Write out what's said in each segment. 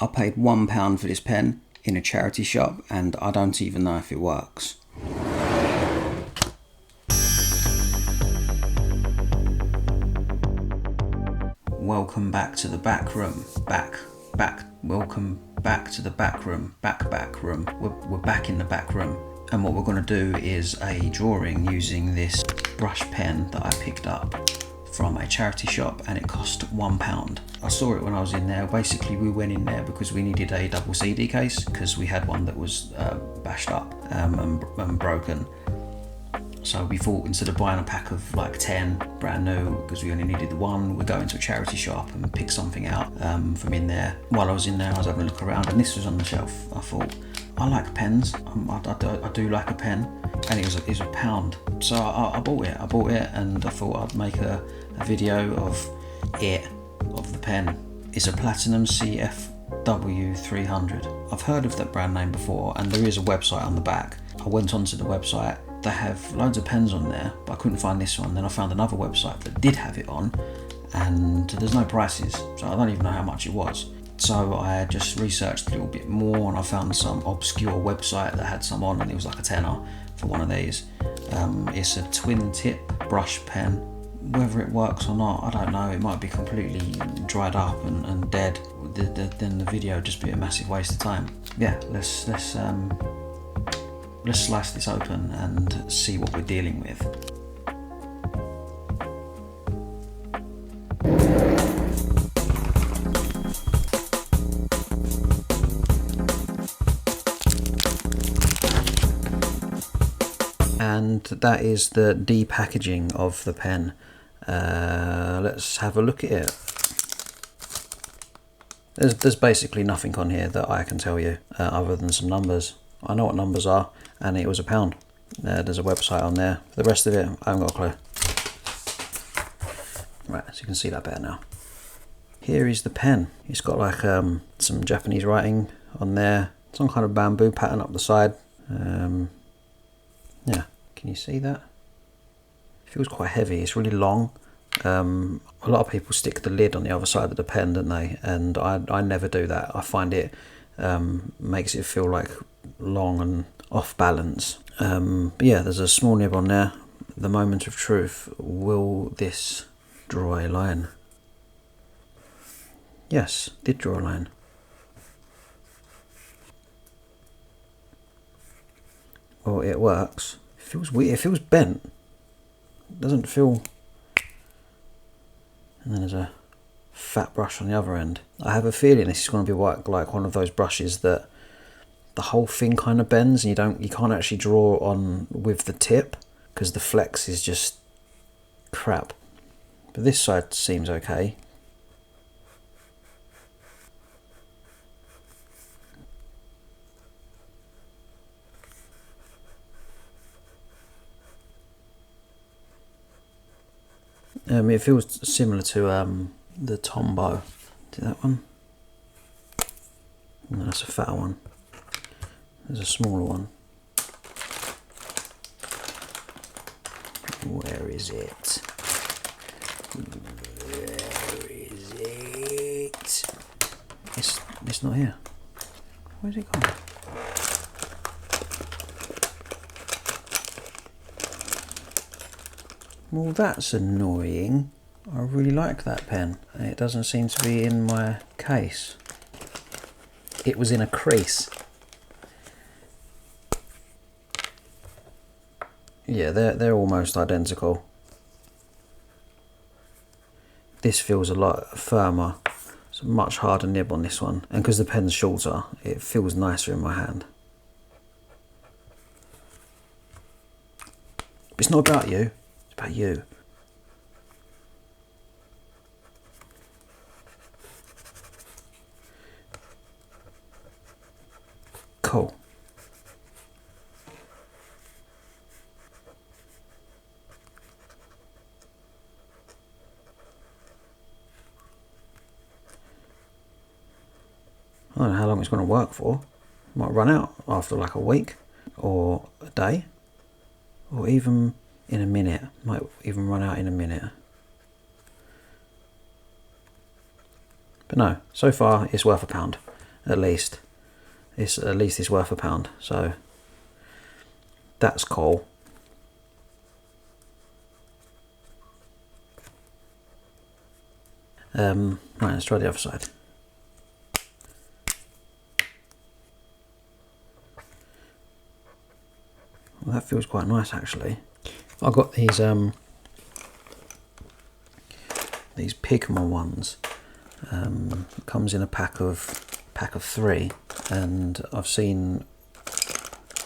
I paid £1 for this pen in a charity shop and I don't even know if it works. Welcome back to the back room. Welcome back to the back room. Back room. We're back in the back room. And what we're going to do is a drawing using this brush pen that I picked up from a charity shop, and it cost £1. I saw it when I was in there. Basically, we went in there because we needed a double CD case because we had one that was bashed up and broken. So we thought, instead of buying a pack of like 10 brand new, because we only needed the one, we'd go into a charity shop and pick something out from in there. While I was in there, I was having a look around, and this was on the shelf. I thought, I like pens. I do like a pen, and it was £1. So I bought it, and I thought I'd make a video of the pen. It's a Platinum CFW 300. I've heard of that brand name before, and there is a website on the back. I went onto the website. They have loads of pens on there, but I couldn't find this one. Then I found another website that did have it on, and there's no prices, so I don't even know how much it was. So I just researched a little bit more, and I found some obscure website that had some on, and it was like a tenner for one of these. It's a twin tip brush pen. Whether it works or not, I don't know. It might be completely dried up and dead. Then the video would just be a massive waste of time. Yeah, let's slice this open and see what we're dealing with. And that is the depackaging of the pen. Let's have a look at it. There's basically nothing on here that I can tell you other than some numbers. I know what numbers are, and it was £1. There's a website on there. The rest of it, I haven't got a clue. Right, so you can see that better now. Here is the pen. It's got like some Japanese writing on there, some kind of bamboo pattern up the side. Yeah, can you see that? It feels quite heavy. It's really long. A lot of people stick the lid on the other side of the pen, don't they? And I never do that. I find it makes it feel like long and off balance. But yeah, there's a small nib on there. The moment of truth. Will this draw a line? Yes, did draw a line. Well, it works. It feels weird. It feels bent. It doesn't feel. And then there's a fat brush on the other end. I have a feeling this is going to be like one of those brushes that the whole thing kind of bends, and you can't actually draw on with the tip because the flex is just crap. But this side seems okay. It feels similar to the Tombow. See that one? No, that's a fatter one. There's a smaller one. Where is it? Where is it? It's not here. Where's it gone? Well, that's annoying. I really like that pen, and it doesn't seem to be in my case. It was in a crease. Yeah, they're almost identical. This feels a lot firmer. It's a much harder nib on this one, and because the pen's shorter, it feels nicer in my hand. But it's not about you. It's about you. Cool. I don't know how long it's going to work for. It might run out after like a week or a day, or even in a minute. Might even run out in a minute. But no, so far it's worth £1. at least. At least it's worth £1, so that's cool. Right, let's try the other side. Well, that feels quite nice actually. I got these Pigma ones. It comes in a pack of 3, and I've seen,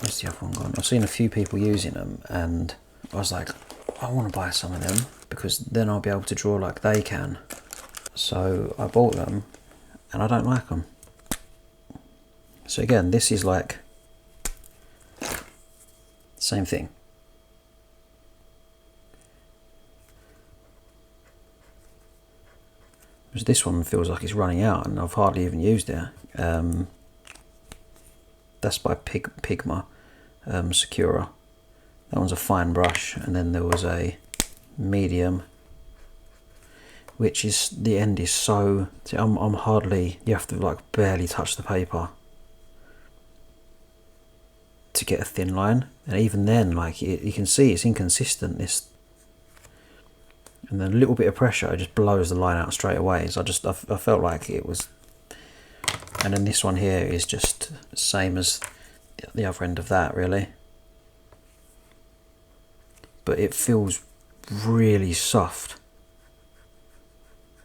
where's the other one gone? I've seen a few people using them, and I was like, I want to buy some of them because then I'll be able to draw like they can. So I bought them, and I don't like them. So again, this is like same thing. Because this one feels like it's running out, and I've hardly even used it. That's by Pigma, Secura. That one's a fine brush, and then there was a medium, which is, the end is so, see, I'm hardly, you have to like barely touch the paper to get a thin line, and even then, like you can see it's inconsistent, this, and then a little bit of pressure, it just blows the line out straight away. So I felt like it was, and then this one here is just the same as the other end of that really, but it feels really soft.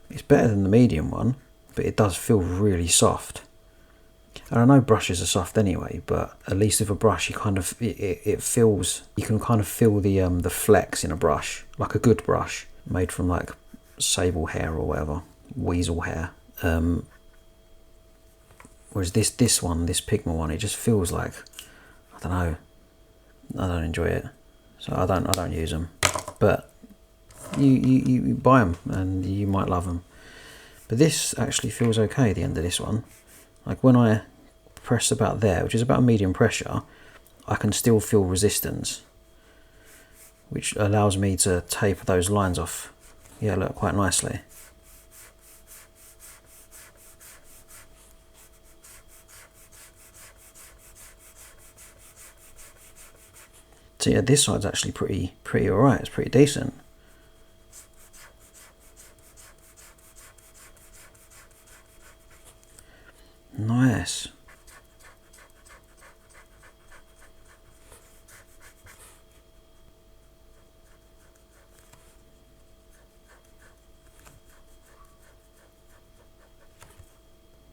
It's better than the medium one, but it does feel really soft. And I know brushes are soft anyway, but at least with a brush, you kind of it feels, you can kind of feel the flex in a brush, like a good brush made from like sable hair or whatever, weasel hair. Whereas this Pigma one, it just feels like, I don't know, I don't enjoy it, so I don't use them. But you buy them and you might love them. But this actually feels okay, the end of this one. Like when I press about there, which is about medium pressure, I can still feel resistance, which allows me to taper those lines off, yeah, look, quite nicely. So yeah, this side's actually pretty alright, it's pretty decent. Nice.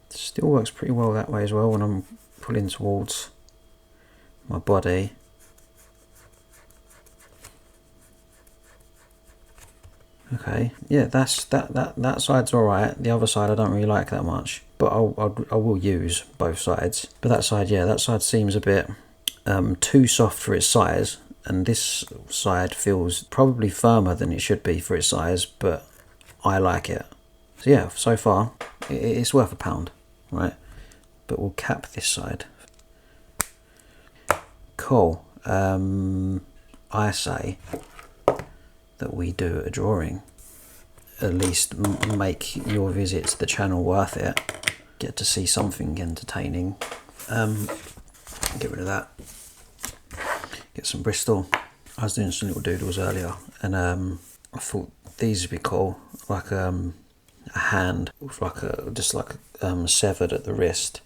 Still works pretty well that way as well when I'm pulling towards my body. Okay, yeah, that side's alright. The other side I don't really like that much, but I will use both sides. But that side, yeah, that side seems a bit too soft for its size, and this side feels probably firmer than it should be for its size, but I like it. So yeah, so far it's worth £1, right? But we'll cap this side. Cool. I say that we do a drawing, at least make your visit to the channel worth it, get to see something entertaining. Get rid of that, get some Bristol. I was doing some little doodles earlier, and I thought these would be cool, like a hand with like severed at the wrist,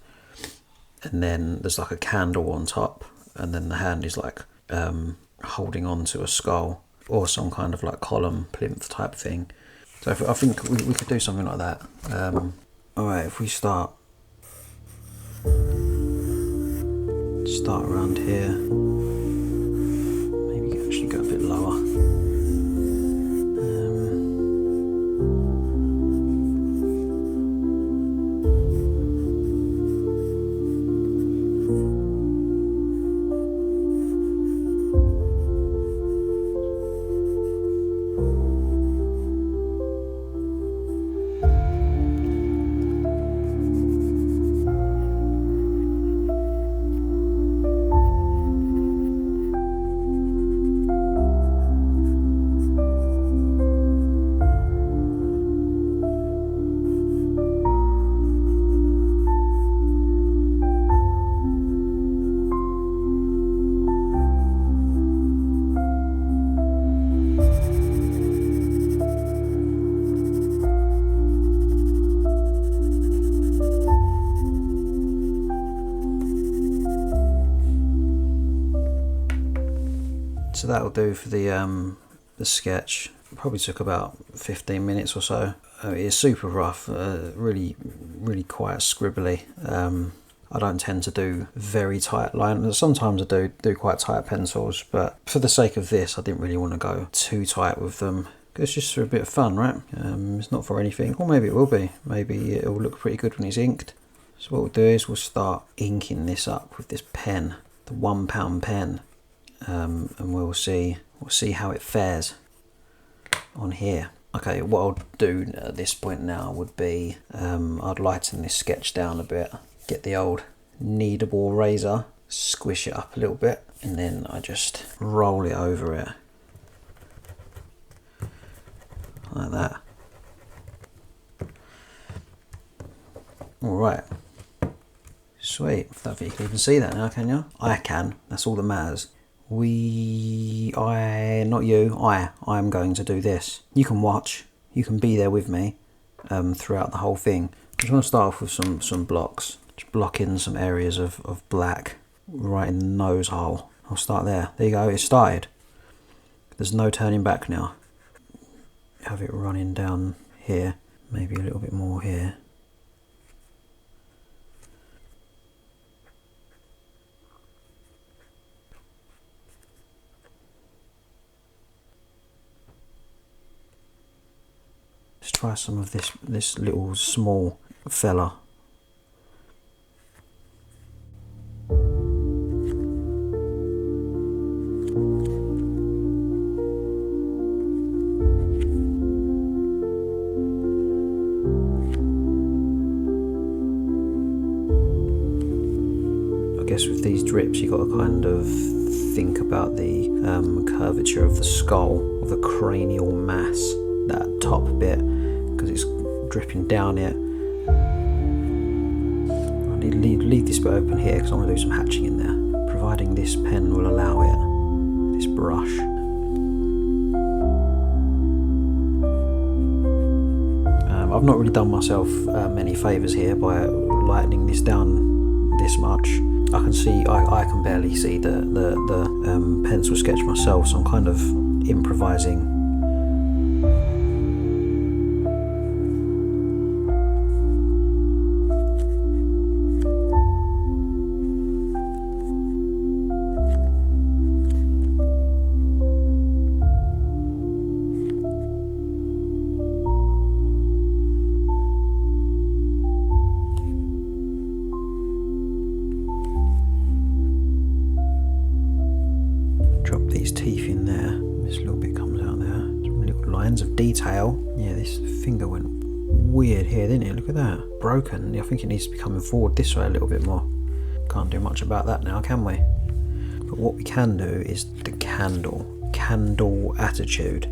and then there's like a candle on top, and then the hand is like holding on to a skull or some kind of like column plinth type thing. So I think we could do something like that. Alright, if we start around here, maybe actually go a bit lower. So that'll do for the sketch. Probably took about 15 minutes or so. It's super rough, really quite scribbly. I don't tend to do very tight lines. Sometimes I do quite tight pencils, but for the sake of this, I didn't really want to go too tight with them. It's just for a bit of fun, right? It's not for anything, or maybe it will be. Maybe it will look pretty good when it's inked. So what we'll do is we'll start inking this up with this pen, the £1 pen, and we'll see how it fares on here. Okay, what I'll do at this point now would be I'd lighten this sketch down a bit, get the old kneadable razor, squish it up a little bit, and then I just roll it over it like that. Alright, sweet. I don't think you can even see that now, can you? I can, that's all that matters. I'm going to do this. You can watch, you can be there with me throughout the whole thing. I just want to start off with some blocks. Just block in some areas of black right in the nose hole. I'll start there. There you go, it started. There's no turning back now. Have it running down here, maybe a little bit more here. Let's try some of this little small fella. I guess with these drips you got to kind of think about the curvature of the skull, of the cranial mass, that top bit, because it's dripping down it. I need to leave this bit open here because I want to do some hatching in there, providing this pen will allow it, this brush. I've not really done myself many favours here by lightening this down this much. I can barely see the pencil sketch myself, so I'm kind of improvising. These teeth in there, this little bit comes out there, some little lines of detail. Yeah, this finger went weird here, didn't it? Look at that, broken. I think it needs to be coming forward this way a little bit more. Can't do much about that now, can we? But what we can do is the candle attitude.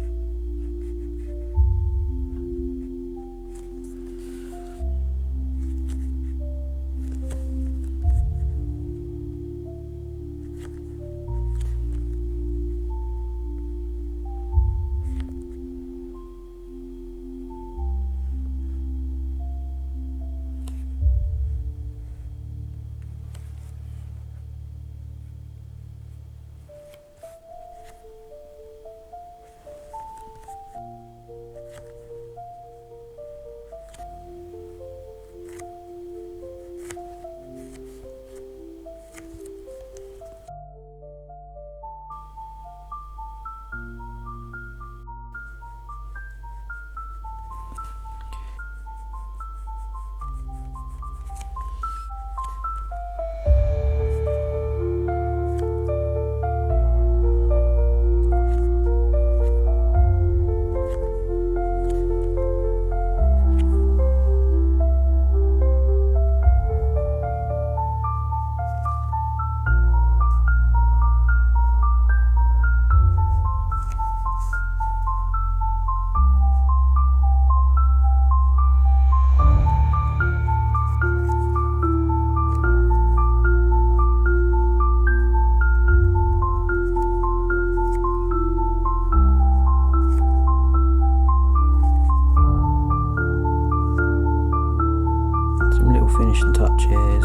Finishing touches.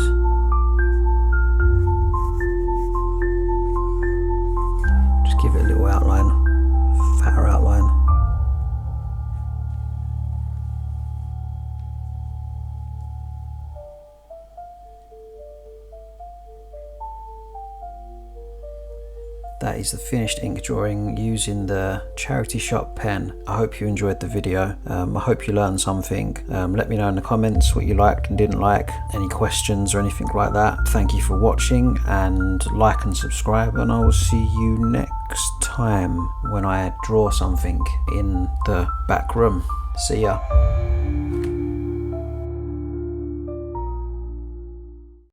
Just give it a little that is the finished ink drawing using the charity shop pen. I hope you enjoyed the video. I hope you learned something. Let me know in the comments what you liked and didn't like, any questions or anything like that. Thank you for watching, and like and subscribe, and I will see you next time when I draw something in the back room. See ya.